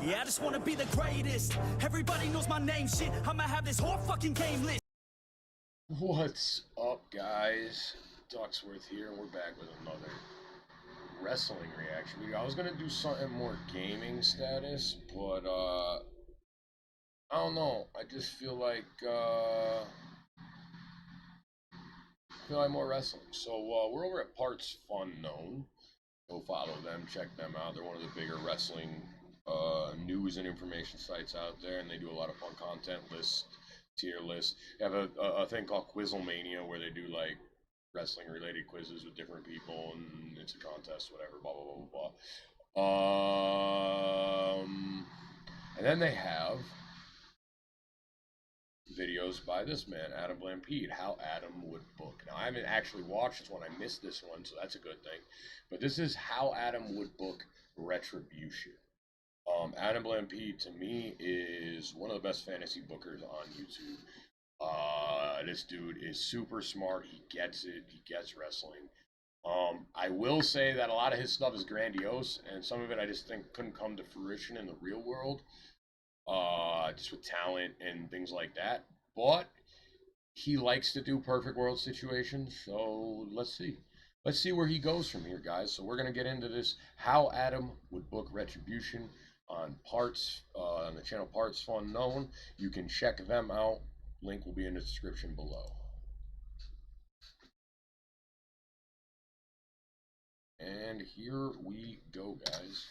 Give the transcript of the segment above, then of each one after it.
Yeah, I just wanna be the greatest. Everybody knows my name, shit. I'ma have this whole fucking game list. What's up, guys? Duxworthe here, and we're back with another wrestling reaction video. I was gonna do something more gaming status, but I don't know. I just feel like more wrestling. So we're over at Parts FunKnown. Go follow them, check them out. They're one of the bigger wrestling news and information sites out there, and they do a lot of fun content lists, tier lists. They have a thing called Quizlemania where they do like wrestling related quizzes with different people, and it's a contest, whatever, blah blah blah blah blah. And then they have videos by this man, Adam Blampede, how Adam would book. Now, I haven't actually watched this one. I missed this one, so that's a good thing. But this is how Adam would book Retribution. Adam Blampede, to me, is one of the best fantasy bookers on YouTube. This dude is super smart. He gets it. He gets wrestling. I will say that a lot of his stuff is grandiose, and some of it I just think couldn't come to fruition in the real world. Just with talent and things like that. But he likes to do perfect world situations, so let's see. Let's see where he goes from here, guys. So we're gonna get into this, how Adam would book Retribution on on the channel Parts FunKnown. You can check them out. Link will be in the description below. And here we go, guys.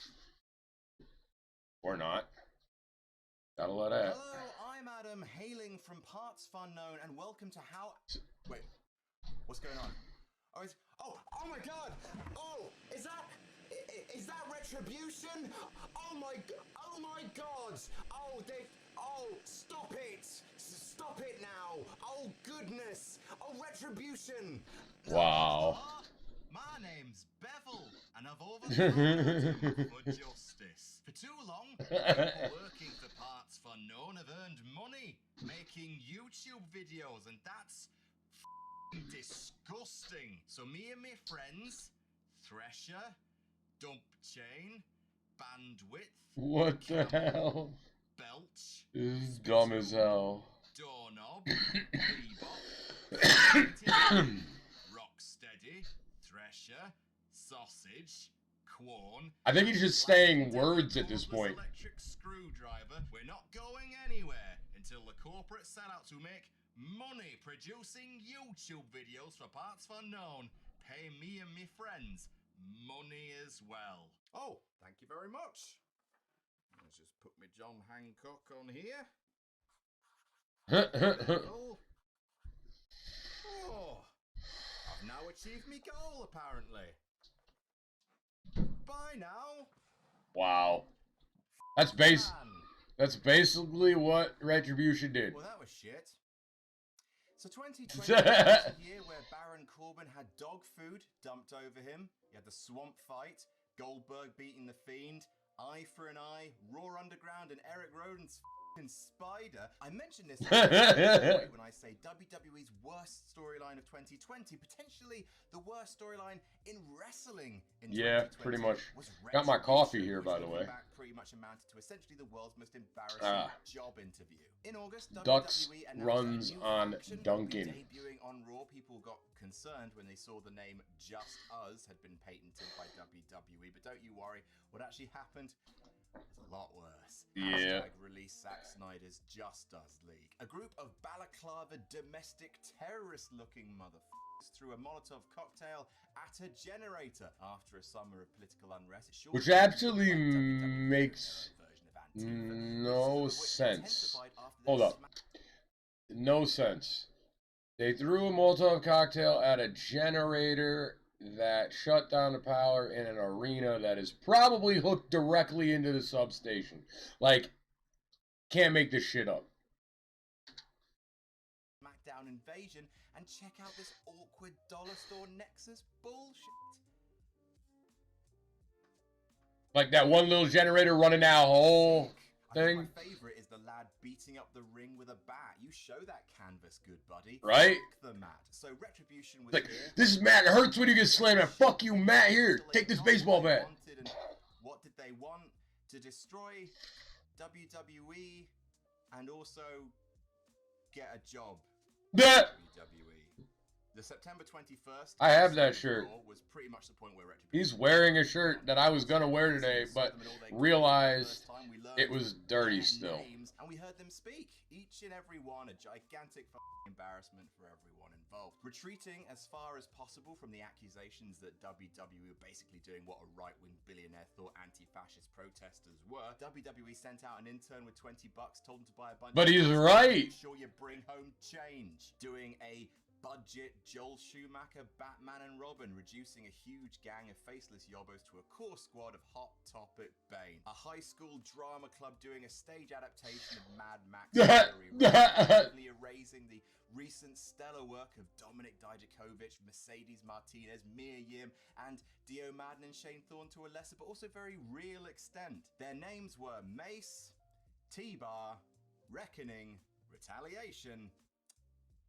Or not. Gotta let that. Hello, I'm Adam, hailing from Parts FunKnown, and welcome to how... Wait, what's going on? Oh my god! Oh, is that Retribution? Oh my god! Stop it! Stop it now! Oh goodness! Oh, Retribution! Wow. My name's Bevel, and I've overthrown for justice. For too long, people working for Parts FunKnown have earned money making YouTube videos, and that's disgusting. So me and my friends, Thresher, Dump Chain, Bandwidth, What the hell? Belch, This is dumb as hell. Doorknob, Bebop, Rocksteady, Thresher, Sausage, Quorn. I think he's just saying words at this point. Electric screwdriver. We're not going anywhere until the corporate sellouts who make money producing YouTube videos for Parts FunKnown pay me and me friends money as well. Oh, thank you very much. Let's just put my John Hancock on here. Oh, I've now achieved my goal, apparently. Bye now. Wow. That's basically what Retribution did. Well, that was shit. So 2020 was a year where Baron Corbin had dog food dumped over him. He had the swamp fight, Goldberg beating the Fiend, Eye for an Eye, Raw Underground, and Eric Roden's f***ing Spider. I mentioned this when I say WWE's worst storyline of 2020, potentially the worst storyline in wrestling in 2020. Yeah, pretty much. Got my coffee here, by the way. Pretty much amounted to essentially the world's most embarrassing job interview. In August, Dux WWE runs on Dunkin'. Debuting on Raw, people got concerned when they saw the name Just Us had been patented by WWE, but don't you worry, what actually happened is a lot worse. Yeah. Release Zack Snyder's Just Us League. A group of balaclava domestic terrorist-looking motherfuckers threw a Molotov cocktail at a generator after a summer of political unrest. Which absolutely makes no sense. Hold up. No sense. They threw a Molotov cocktail at a generator that shut down the power in an arena that is probably hooked directly into the substation. Like, can't make this shit up. SmackDown invasion, and check out this awkward dollar store Nexus bullshit. Like that one little generator running that whole thing. My favorite is the lad beating up the ring with a bat. You show that canvas, good buddy. Right? Fuck the mat. So Retribution was like, here. this is Matt. It hurts when you get slammed. Fuck you, Matt. Here, take this baseball bat. What did they want? to destroy WWE and also get a job. Yeah. WWE. The September 21st. I have that shirt. Was pretty much the point where Retribution. He's wearing a shirt that I was gonna wear today, but realized it was dirty still. And we heard them speak. Each and every one a gigantic embarrassment for everyone involved. Retreating as far as possible from the accusations that WWE were basically doing what a right-wing billionaire thought anti-fascist protesters were, WWE sent out an intern with $20, told him to buy a bunch. But of he's right. Make sure you bring home change. Doing a budget Joel Schumacher, Batman and Robin, reducing a huge gang of faceless yobbos to a core squad of Hot Topic Bane. A high school drama club doing a stage adaptation of Mad Max Fury Road, erasing the recent stellar work of Dominic Dijakovic, Mercedes Martinez, Mia Yim, and Dio Madden and Shane Thorne to a lesser but also very real extent. Their names were Mace, T-Bar, Reckoning, Retaliation,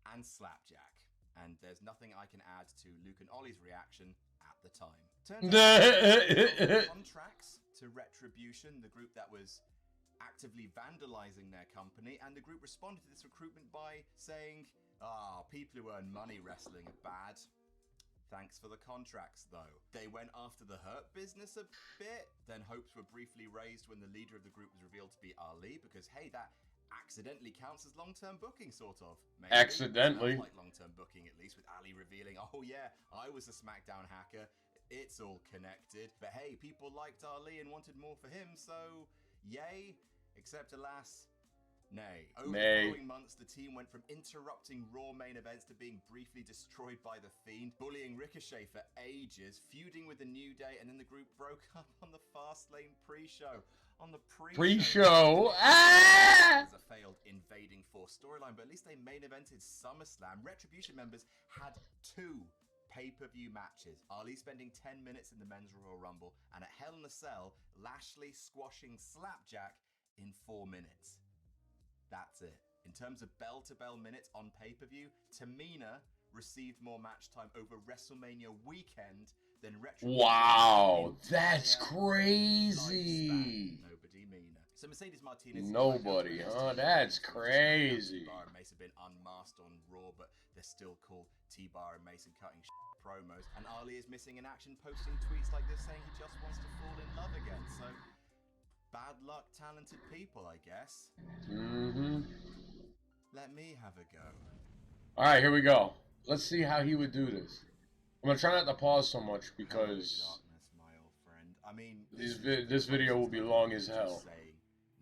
and Slapjack. And there's nothing I can add to Luke and Ollie's reaction at the time. Turns out contracts to Retribution, the group that was actively vandalizing their company, and the group responded to this recruitment by saying, people who earn money wrestling are bad. Thanks for the contracts, though. They went after the Hurt Business a bit, then hopes were briefly raised when the leader of the group was revealed to be Ali, because, hey, that accidentally counts as long-term booking, sort of. Maybe. Accidentally. Like long-term booking, at least, with Ali revealing, oh yeah, I was a SmackDown hacker. It's all connected. But hey, people liked Ali and wanted more for him, so yay. Except, alas, nay. Over the following months, the team went from interrupting Raw main events to being briefly destroyed by The Fiend, bullying Ricochet for ages, feuding with The New Day, and then the group broke up on the Fastlane pre-show. On the pre-show. As a failed Invading Force storyline, but at least they main evented SummerSlam. Retribution members had 2 pay-per-view matches. Ali spending 10 minutes in the Men's Royal Rumble, and at Hell in a Cell, Lashley squashing Slapjack in 4 minutes. That's it. In terms of bell-to-bell minutes on pay-per-view, Tamina received more match time over WrestleMania weekend than Retribution. Wow, that's crazy. Nobody meaner. So Mercedes Martinez. Nobody, huh? That's crazy. T-Bar and Mace have been unmasked on Raw, but they're still called T-Bar and Mace and cutting promos. And Ali is missing in action, posting tweets like this saying he just wants to fall in love again. So bad luck, talented people, I guess. Let me have a go. All right, here we go. Let's see how he would do this. I'm gonna try not to pause so much because darkness, my old friend. I mean, this video will be long as hell. Saying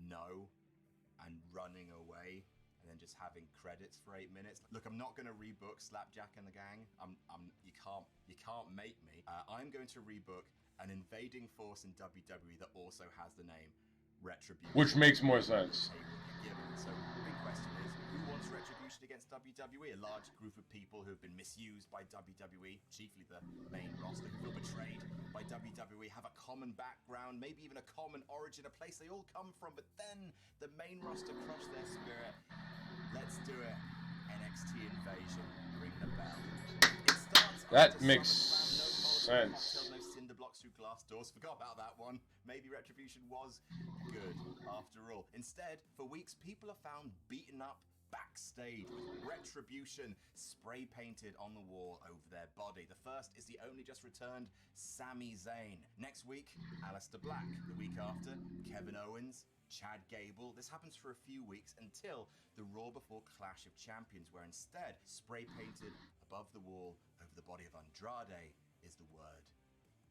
no and running away, and then just having credits for 8 minutes. Look, I'm not gonna rebook Slapjack and the gang. You can't make me. I'm going to rebook an invading force in WWE that also has the name Retribution. Which makes more sense. So the big question is, who wants Retribution against WWE? A large group of people who have been misused by WWE, chiefly the main roster, who feel betrayed by WWE, have a common background, maybe even a common origin, a place they all come from, but then the main roster crushed their spirit. Let's do it. NXT Invasion. Ring the bell. It starts that makes sense. No cinder blocks through glass doors. Forgot about that one. Maybe Retribution was good after all. Instead, for weeks, people are found beaten up backstage with Retribution spray painted on the wall over their body. The first is the only just returned Sami Zayn. Next week, Aleister Black. The week after, Kevin Owens, Chad Gable. This happens for a few weeks until the Raw before Clash of Champions, where instead, spray painted above the wall over the body of Andrade is the word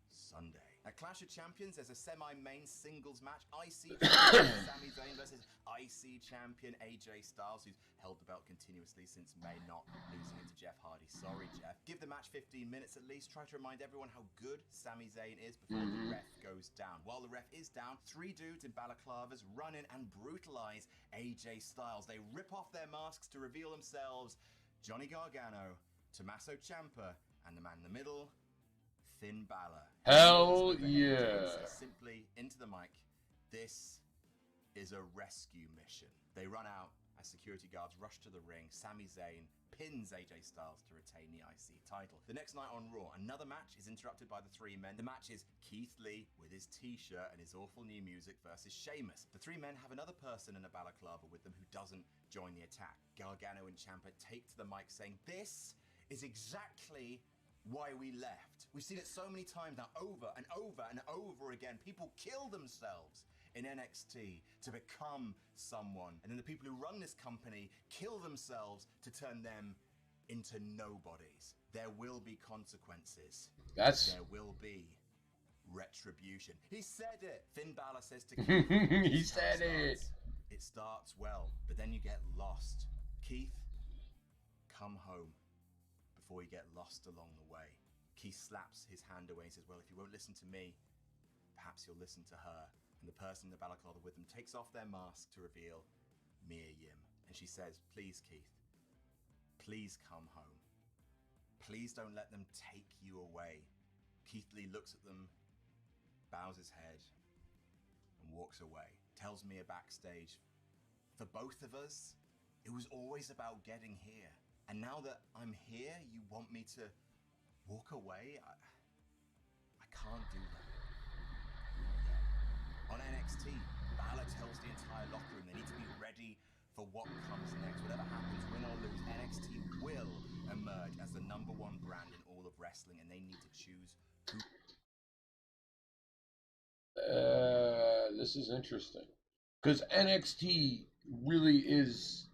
Sunday. At Clash of Champions, there's a semi-main singles match. IC champion Sami Zayn versus IC champion AJ Styles, who's held the belt continuously since May, not losing it to Jeff Hardy. Sorry, Jeff. Give the match 15 minutes at least. Try to remind everyone how good Sami Zayn is before the ref goes down. While the ref is down, 3 dudes in balaclavas run in and brutalize AJ Styles. They rip off their masks to reveal themselves Johnny Gargano, Tommaso Ciampa, and the man in the middle, Finn Balor. Hell yeah. Simply into the mic, this is a rescue mission. They run out as security guards rush to the ring. Sami Zayn pins AJ Styles to retain the IC title. The next night on Raw, another match is interrupted by the three men. The match is Keith Lee with his t-shirt and his awful new music versus Sheamus. The three men have another person in a balaclava with them who doesn't join the attack. Gargano and Ciampa take to the mic saying, "This is exactly why we left. We've seen it so many times now, over and over and over again. People kill themselves in NXT to become someone. And then the people who run this company kill themselves to turn them into nobodies. There will be consequences. There will be retribution." He said it. Finn Balor says to Keith, he said it. It starts well, but then you get lost. Keith, come home before you get lost along the way. Keith slaps his hand away and says, "Well, if you won't listen to me, perhaps you'll listen to her." And the person in the balaclava with them takes off their mask to reveal Mia Yim. And she says, "Please, Keith, please come home. Please don't let them take you away." Keith Lee looks at them, bows his head, and walks away. Tells Mia backstage, "For both of us, it was always about getting here. And now that I'm here, you want me to walk away? I can't do that." On NXT, Balor tells the entire locker room they need to be ready for what comes next. Whatever happens, win or lose, NXT will emerge as the #1 brand in all of wrestling, and they need to choose who. This is interesting. Because NXT really is,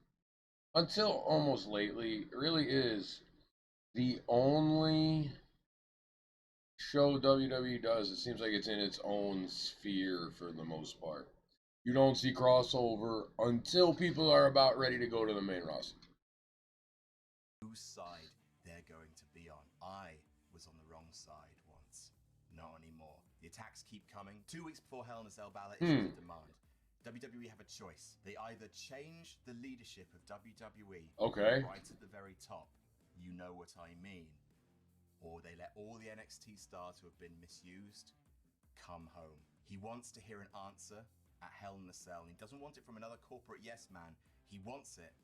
until almost lately, really is the only show WWE does. It seems like it's in its own sphere for the most part. You don't see crossover until people are about ready to go to the main roster. Whose side they're going to be on. I was on the wrong side once. Not anymore. The attacks keep coming. 2 weeks before Hell in a Cell, Balor issues a demand. WWE have a choice. They either change the leadership of WWE, Okay. right at the very top, you know what I mean, or they let all the NXT stars who have been misused come home. He wants to hear an answer at Hell in a Cell, and he doesn't want it from another corporate yes man. He wants it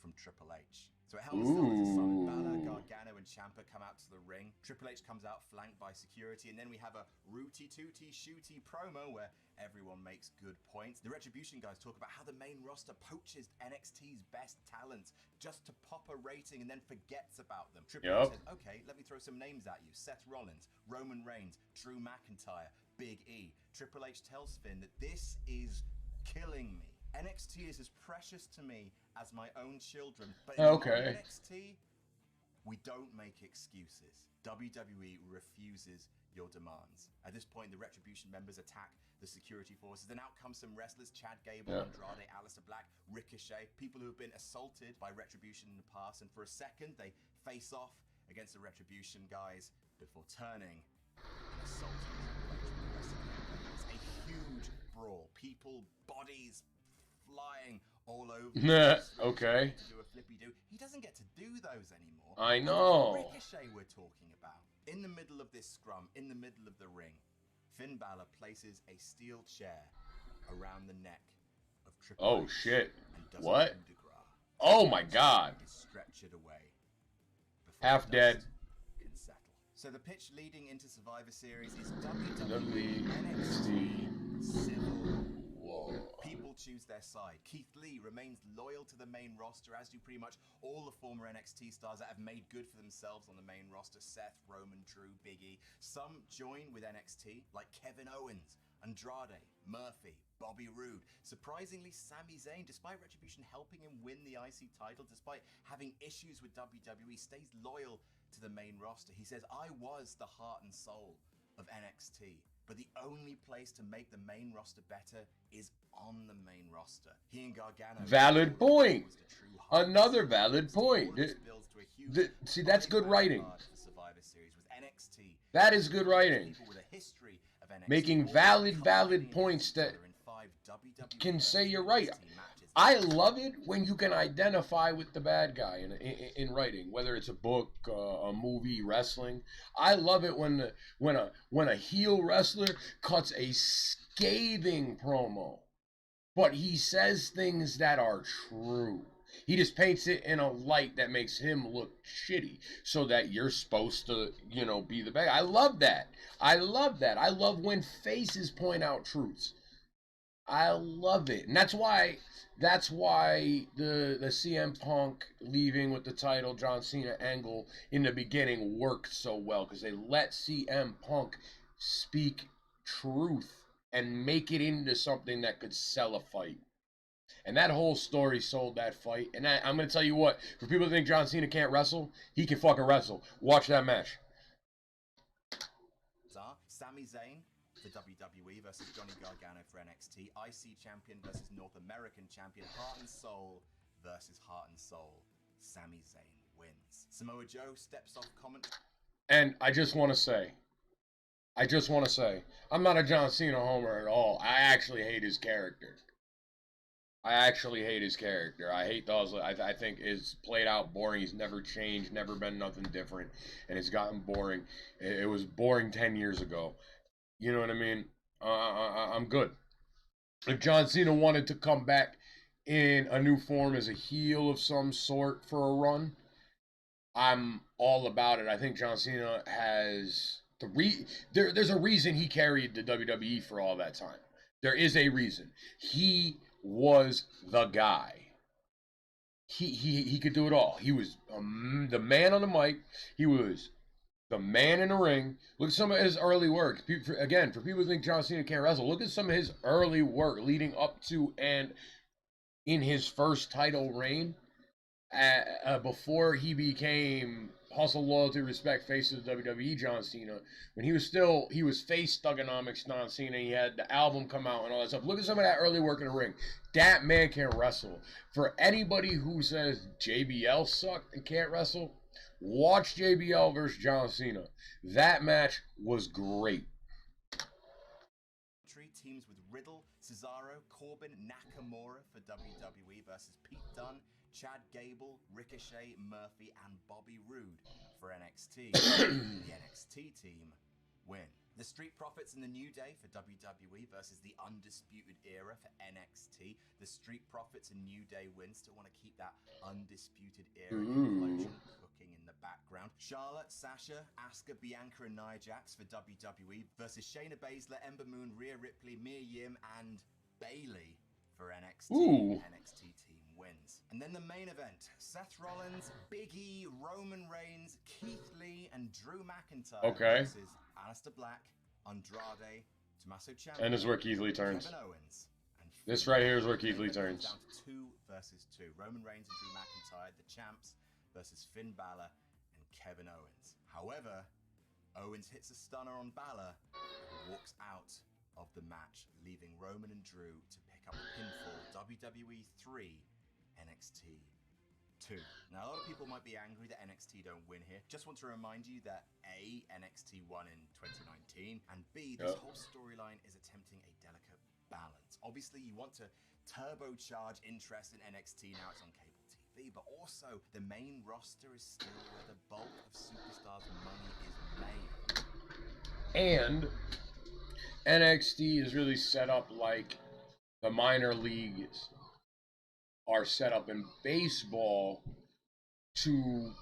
from Triple H. So at Hell in a Cell, there's a Simon Balor, Gargano, and Ciampa come out to the ring. Triple H comes out flanked by security, and then we have a rooty-tooty-shooty promo where everyone makes good points. The Retribution guys talk about how the main roster poaches NXT's best talents just to pop a rating and then forgets about them. Triple H says, "Okay, let me throw some names at you. Seth Rollins, Roman Reigns, Drew McIntyre, Big E." Triple H tells Finn that this is killing me. NXT is as precious to me as my own children, but in NXT, we don't make excuses. WWE refuses your demands. At this point, the Retribution members attack the security forces. Then out come some wrestlers: Chad Gable, Andrade, Aleister Black, Ricochet, people who have been assaulted by Retribution in the past, and for a second, they face off against the Retribution guys before turning and assaulting the rest of the Empire. It's a huge brawl. People, bodies flying all over. Okay. To do a flippy do. He doesn't get to do those anymore. I know. Ricochet we're talking about. In the middle of this scrum, in the middle of the ring, Finn Balor places a steel chair around the neck of Triple H. Shit. And does What? a coup de grace. Oh my god. Is stretchered away. Half dead. Can settle. So the pitch leading into Survivor Series is WWE NXT Civil War. People choose their side. Keith Lee remains loyal to the main roster, as do pretty much all the former NXT stars that have made good for themselves on the main roster: Seth, Roman, Drew, Big E. Some join with NXT, like Kevin Owens, Andrade, Murphy, Bobby Roode. Surprisingly, Sami Zayn, despite Retribution helping him win the IC title, despite having issues with WWE, stays loyal to the main roster. He says, "I was the heart and soul of NXT, but the only place to make the main roster better is on the main roster." He and Gargano. Valid point. Another valid point. See, that's good writing. That is good writing. Making valid points that can say you're right. I love it when you can identify with the bad guy in writing, whether it's a book, a movie, wrestling. I love it when a heel wrestler cuts a scathing promo, but he says things that are true. He just paints it in a light that makes him look shitty so that you're supposed to, you know, be the bad guy. I love that. I love that. I love when faces point out truths. I love it. And that's why the CM Punk leaving with the title John Cena angle in the beginning worked so well, because they let CM Punk speak truth and make it into something that could sell a fight. And that whole story sold that fight. And I'm going to tell you what, for people who think John Cena can't wrestle, he can fucking wrestle. Watch that match. Sami Zayn for WWE versus Johnny Gargano for NXT. IC Champion versus North American Champion. Heart and Soul versus Heart and Soul. Sami Zayn wins. Samoa Joe steps off comment. And I just want to say, I'm not a John Cena homer at all. I actually hate his character. I hate those. I think it's played out boring. He's never changed, never been nothing different, and it's gotten boring. It was boring 10 years ago. You know what I mean? I'm good. If John Cena wanted to come back in a new form as a heel of some sort for a run, I'm all about it. I think John Cena has there's a reason he carried the WWE for all that time. There is a reason. He was the guy. He could do it all. He was the man on the mic. He was the man in the ring. Look at some of his early work. Again, for people who think John Cena can't wrestle, look at some of his early work leading up to and in his first title reign, before he became hustle, loyalty, respect, face of the WWE John Cena. When he was face Thugonomics John Cena. He had the album come out and all that stuff. Look at some of that early work in the ring. That man can wrestle. For anybody who says JBL sucked and can't wrestle, watch JBL versus John Cena. That match was great. Teams with Riddle, Cesaro, Corbin, Nakamura for WWE versus Pete Dunne, Chad Gable, Ricochet, Murphy, and Bobby Roode for NXT. The NXT team win. The Street Profits and the New Day for WWE versus the Undisputed Era for NXT. The Street Profits and New Day win. Still want to keep that Undisputed Era implosion cooking in the background. Charlotte, Sasha, Asuka, Bianca, and Nia Jax for WWE versus Shayna Baszler, Ember Moon, Rhea Ripley, Mia Yim, and Bayley for NXT. NXT team wins. And then the main event, Seth Rollins, Big E, Roman Reigns, Keith Lee, and Drew McIntyre versus Aleister Black, Andrade, Tommaso Ciampa, and this is where Keith Lee turns. Kevin Owens. And this right here is where Keith Lee turns. Down to 2 versus 2. Roman Reigns and Drew McIntyre, the champs, versus Finn Balor and Kevin Owens. However, Owens hits a stunner on Balor and walks out of the match, leaving Roman and Drew to pick up the pinfall. WWE 3, NXT 2. Now, a lot of people might be angry that NXT don't win here. Just want to remind you that A, NXT won in 2019, and B, this whole storyline is attempting a delicate balance. Obviously, you want to turbocharge interest in NXT now it's on cable TV, but also the main roster is still where the bulk of superstars' money is made. And NXT is really set up like the minor leagues are set up in baseball to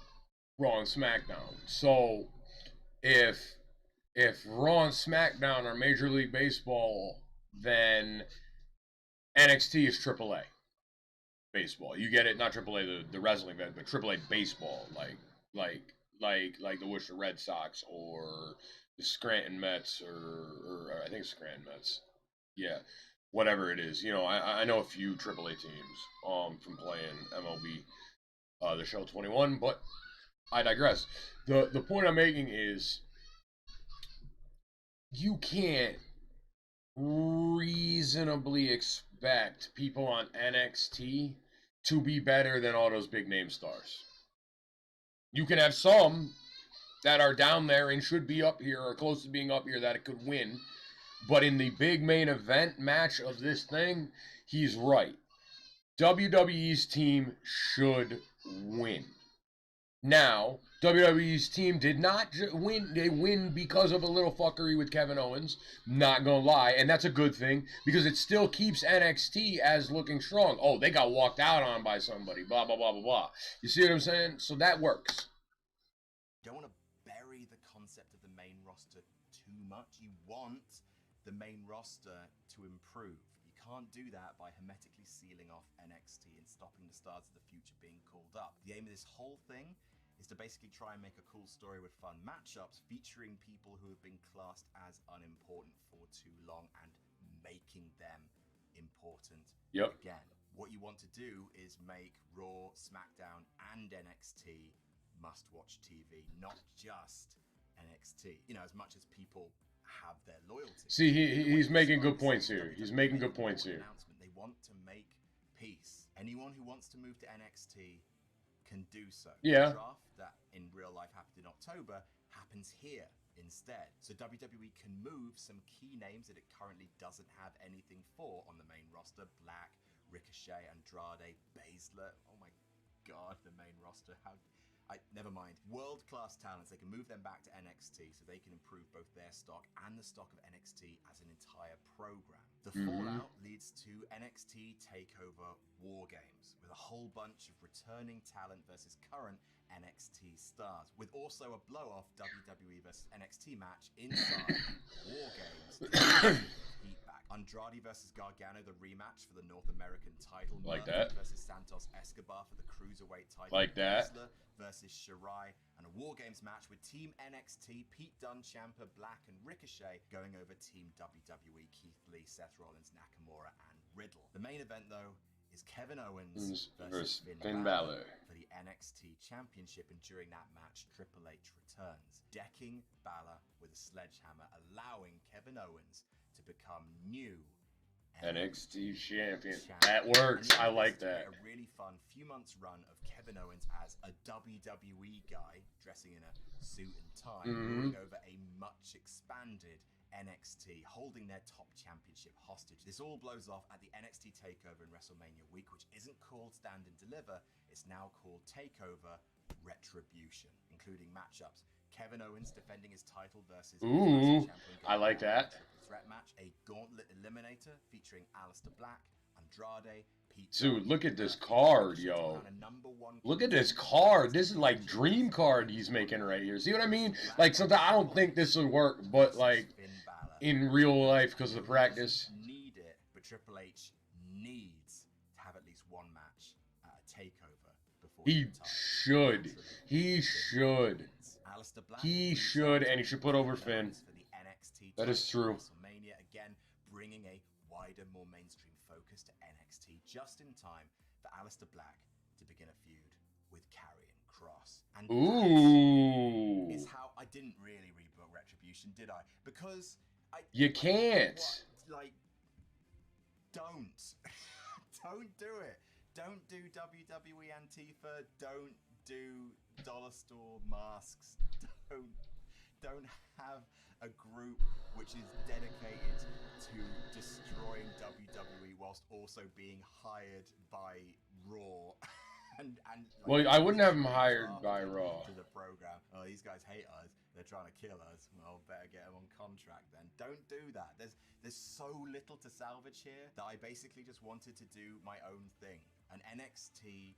Raw and SmackDown. So if Raw and SmackDown are Major League Baseball, then NXT is AAA baseball. You get it? Not AAA the wrestling event, but AAA baseball, like the Worcester Red Sox or the Scranton Mets or I think Scranton Mets. Yeah. Whatever it is, you know, I know a few AAA teams from playing MLB, the Show 21, but I digress. The point I'm making is you can't reasonably expect people on NXT to be better than all those big name stars. You can have some that are down there and should be up here or close to being up here that it could win. But in the big main event match of this thing, he's right. WWE's team should win. Now, WWE's team did not win. They win because of a little fuckery with Kevin Owens. Not gonna lie. And that's a good thing because it still keeps NXT as looking strong. Oh, they got walked out on by somebody. Blah, blah, blah, blah, blah. You see what I'm saying? So that works. You don't want to bury the concept of the main roster too much. You want the main roster to improve. You can't do that by hermetically sealing off NXT and stopping the stars of the future being called up. The aim of this whole thing is to basically try and make a cool story with fun matchups featuring people who have been classed as unimportant for too long and making them important again. What you want to do is make Raw, SmackDown, and NXT must-watch TV, not just NXT. You know, as much as people have their loyalty. See, he's making good points here. He's making good points here. They want to make peace. Anyone who wants to move to NXT can do so. Yeah. The draft that in real life happened in October happens here instead. So WWE can move some key names that it currently doesn't have anything for on the main roster. Black, Ricochet, Andrade, Baszler. Oh my God, the main roster. Never mind. World-class talents. They can move them back to NXT so they can improve both their stock and the stock of NXT as an entire program. The fallout leads to NXT TakeOver War Games with a whole bunch of returning talent versus current NXT stars, with also a blow-off WWE versus NXT match inside War Games. Heat back. Andrade versus Gargano, the rematch for the North American title. Like Murphy that. versus Santos Escobar for the Cruiserweight title. Like that. Baszler versus Shirai, and a War Games match with Team NXT, Pete Dunne, Ciampa, Black, and Ricochet going over Team WWE, Keith Lee, Seth Rollins, Nakamura, and Riddle. The main event, though, is Kevin Owens versus Finn Balor for the NXT Championship, and during that match, Triple H returns, decking Balor with a sledgehammer, allowing Kevin Owens to become new NXT champion. That works. I like that. A really fun few months run of Kevin Owens as a WWE guy, dressing in a suit and tie, ruling over a much expanded NXT, holding their top championship hostage. This all blows off at the NXT TakeOver in WrestleMania week, which isn't called Stand and Deliver. It's now called TakeOver Retribution, including matchups. Kevin Owens defending his title versus I like that. Threat match, a gauntlet eliminator featuring Aleister Black, Andrade, Pete. Dude, look at this card, yo. Look at this card. This is like dream card he's making right here. See what I mean? Like, sometimes I don't think this would work, but like in real life because of the practice. Need it, but Triple H needs to have at least one match at a takeover before He should. He should. He should, and he should put over Finn. That is true. WrestleMania, again, bringing a wider, more mainstream focus to NXT just in time for Aleister Black to begin a feud with Karrion Kross. And Ooh. is how I didn't really rebook Retribution, did I? Because you can't. Don't. Don't do it. Don't do WWE Antifa. Don't do dollar store masks. Don't have a group which is dedicated to destroying WWE whilst also being hired by Raw. Well, I wouldn't have him hired by Raw. To the program. Oh, these guys hate us. They're trying to kill us. Well, better get them on contract then. Don't do that. There's so little to salvage here that I basically just wanted to do my own thing. An NXT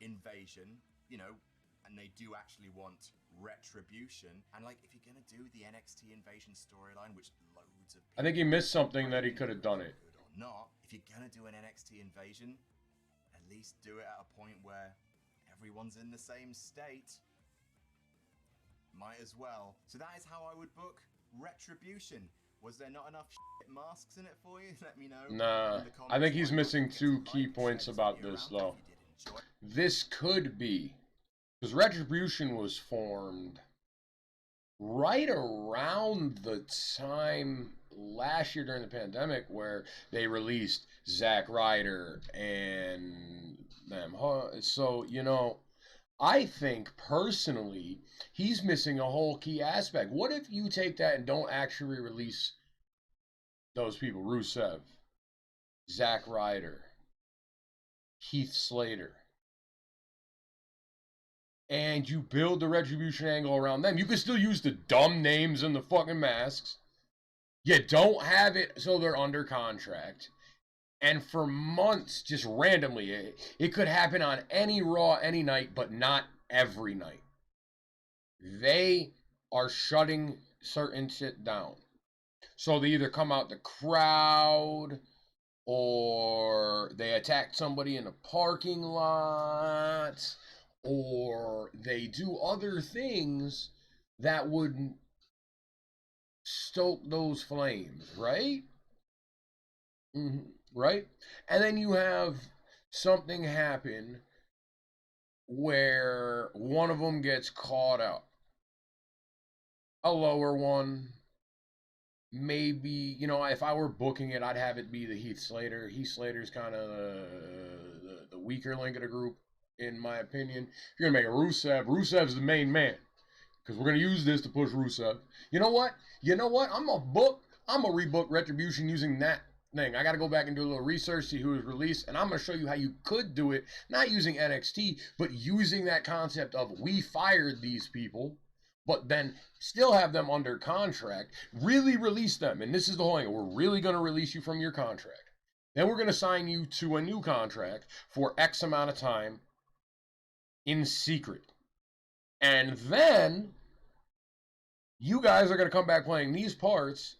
invasion, you know, and they do actually want Retribution. And like, if you're gonna do the NXT invasion storyline, which loads of people, I think he missed something that he could have done it. Good or not, if you're gonna do an NXT invasion, at least do it at a point where everyone's in the same state. Might as well. So that is how I would book Retribution. Was there not enough masks in it for you? Let me know. Nah, I think he's missing two key points about this though. This could be, because Retribution was formed right around the time last year during the pandemic where they released Zack Ryder and them. So, you know, I think personally he's missing a whole key aspect. What if you take that and don't actually release those people? Rusev, Zack Ryder, Heath Slater. and you build the Retribution angle around them. You can still use the dumb names and the fucking masks. You don't have it so they're under contract. And for months, just randomly, it could happen on any Raw, any night, but not every night. They are shutting certain shit down. So they either come out the crowd, or they attack somebody in a parking lot, or they do other things that would stoke those flames, right? Right? And then you have something happen where one of them gets caught up. A lower one. Maybe, you know, if I were booking it, I'd have it be the Heath Slater. Heath Slater's kind of the weaker link of the group, in my opinion. If you're going to make a Rusev, Rusev's the main man. Because we're going to use this to push Rusev. You know what? I'm going to rebook Retribution using that thing. I got to go back and do a little research, see who was released, and I'm going to show you how you could do it, not using NXT, but using that concept of we fired these people, but then still have them under contract, really release them. And this is the whole thing. We're really going to release you from your contract. Then we're going to sign you to a new contract for X amount of time in secret. And then you guys are going to come back playing these parts,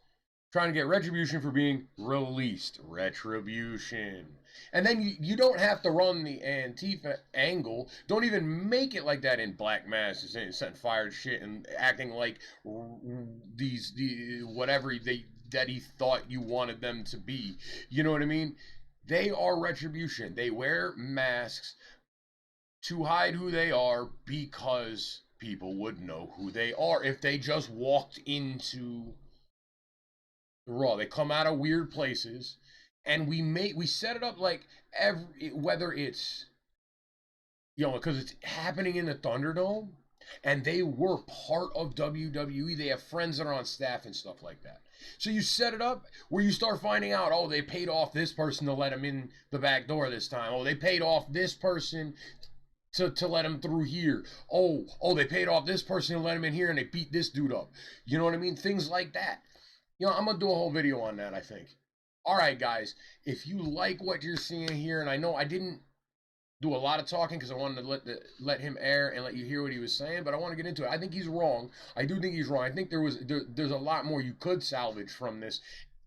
trying to get Retribution for being released. Retribution. And then you don't have to run the Antifa angle. Don't even make it like that in Black Mass, setting fired shit and acting like whatever that he thought you wanted them to be. You know what I mean? They are Retribution. They wear masks to hide who they are because people would know who they are if they just walked into the Raw. They come out of weird places, and we set it up like whether it's, you know, because it's happening in the Thunderdome, and they were part of WWE. They have friends that are on staff and stuff like that. So you set it up where you start finding out, oh, they paid off this person to let him in the back door this time. Oh, they paid off this person to let him through here. Oh, they paid off this person to let him in here, and they beat this dude up. You know what I mean? Things like that. You know, I'm going to do a whole video on that, I think. All right, guys. If you like what you're seeing here, and I know I didn't do a lot of talking because I wanted to let him air and let you hear what he was saying, but I want to get into it. I think he's wrong. I do think he's wrong. I think there's a lot more you could salvage from this.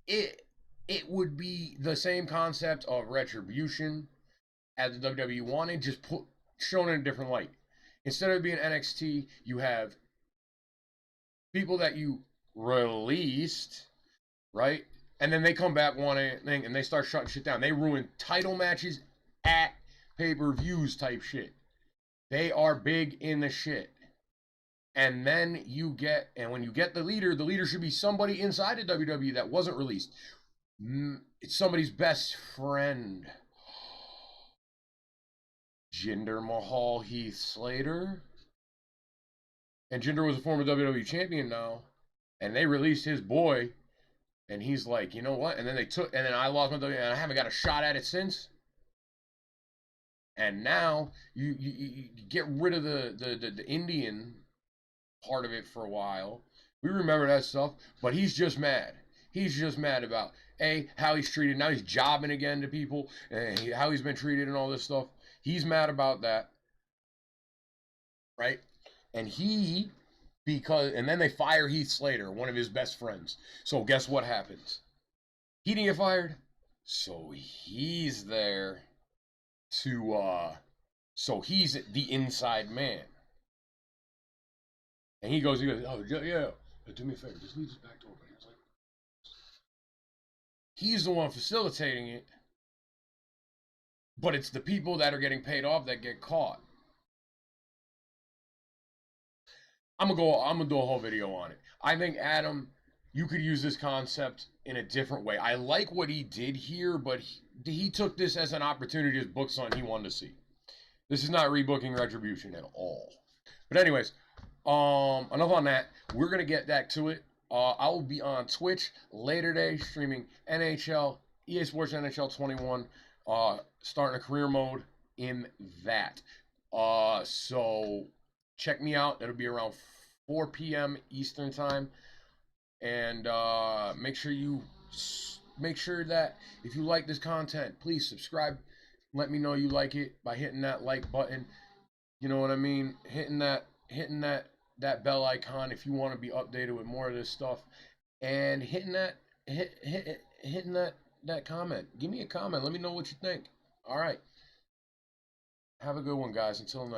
It would be the same concept of Retribution as the WWE wanted, just shown in a different light. Instead of being NXT, you have people that you released, right? And then they come back one thing and they start shutting shit down. They ruin title matches at pay-per-views type shit. They are big in the shit. And then when you get the leader should be somebody inside of WWE that wasn't released. It's somebody's best friend. Jinder Mahal, Heath Slater. And Jinder was a former WWE champion now. And they released his boy. And he's like, you know what? And then I lost my WWE, and I haven't got a shot at it since. And now you get rid of the Indian part of it for a while. We remember that stuff. But he's just mad. He's just mad about, how he's treated. Now he's jobbing again to people. And how he's been treated and all this stuff. He's mad about that, right? And then they fire Heath Slater, one of his best friends. So guess what happens? He didn't get fired, so he's there so he's the inside man. And he goes, oh yeah, do me a favor, just leave this back door. He's the one facilitating it. But it's the people that are getting paid off that get caught. I'm gonna do a whole video on it. I think, Adam, you could use this concept in a different way. I like what he did here, but he took this as an opportunity to book something he wanted to see. This is not rebooking Retribution at all. But anyways, enough on that. We're gonna get back to it. I will be on Twitch later today streaming NHL, EA Sports NHL 21. Starting a career mode in that. So check me out. That'll be around 4 p.m. Eastern time. And make sure that if you like this content, please subscribe. Let me know you like it by hitting that like button. You know what I mean? Hitting that bell icon if you want to be updated with more of this stuff, and hitting that comment. Give me a comment. Let me know what you think. All right. Have a good one, guys. Until next.